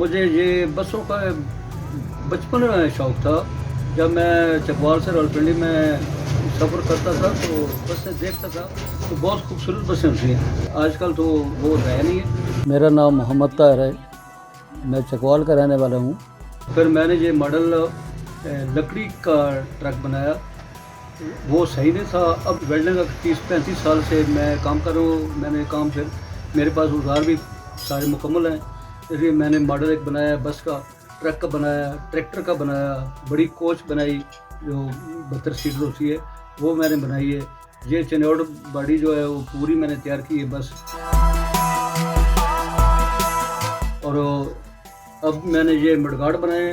मुझे ये बसों का बचपन में शौक़ था। जब मैं चकवाल से रावलपिंडी में सफ़र करता था तो बसें देखता था तो बहुत खूबसूरत बसें होती हैं। आजकल तो वो रह नहीं है। मेरा नाम मोहम्मद ताहिर है, मैं चकवाल का रहने वाला हूँ। फिर मैंने ये मॉडल लकड़ी का ट्रक बनाया, वो सही नहीं था। अब वेल्डिंग का 30-35 साल से मैं काम कर रहा हूँ। मैंने काम फिर मेरे पास औज़ार भी सारे मुकम्मल हैं, इसलिए मैंने मॉडल एक बनाया, बस का, ट्रक का बनाया, ट्रैक्टर का बनाया, बड़ी कोच बनाई जो 72 सीटर होती है वो मैंने बनाई है। ये चनौड़ बॉडी जो है वो पूरी मैंने तैयार की है बस। और अब मैंने ये मडगार्ड बनाए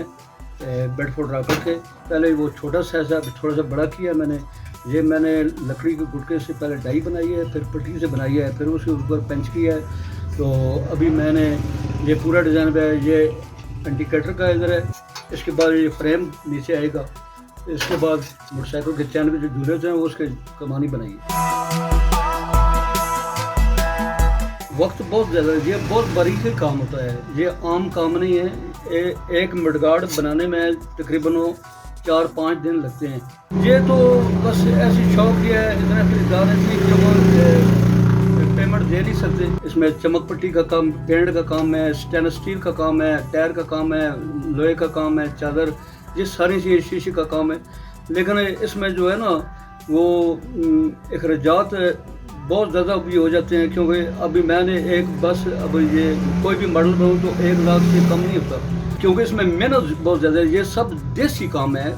हैं बेडफोर्ड रॉकर के। पहले वो छोटा साइज़ था, थोड़ा सा बड़ा किया मैंने। ये मैंने लकड़ी के गुटके से पहले डाई बनाई है, फिर पट्टी से बनाई है, फिर उसके ऊपर पंच किया है। तो अभी मैंने ये पूरा डिज़ाइन पे ये इंडिकेटर का इधर है, इसके बाद ये फ्रेम नीचे आएगा, इसके बाद मोटरसाइकिल के चैन के जो झूले होते हैं वो उसके कमानी बनाई है। वक्त बहुत ज़्यादा, ये बहुत बारीकी काम होता है, ये आम काम नहीं है। एक मडगार्ड बनाने में तकरीबन 4-5 दिन लगते हैं। ये तो बस ऐसी शौक ही है, इतना खरीदार है कि पेमेंट दे नहीं सकते। इसमें चमक पट्टी का काम, पेंट का काम है, स्टेनलेस स्टील का काम है, टायर का काम है, लोहे का काम है, चादर, ये सारी चीज़ शीशे का काम है। लेकिन इसमें जो है ना वो अखराजात बहुत ज़्यादा भी हो जाते हैं, क्योंकि अभी मैंने एक बस, अब ये कोई भी मॉडल बनाऊँ तो 1 लाख से कम नहीं होता, क्योंकि इसमें मेहनत बहुत ज़्यादा है। ये सब देसी काम है।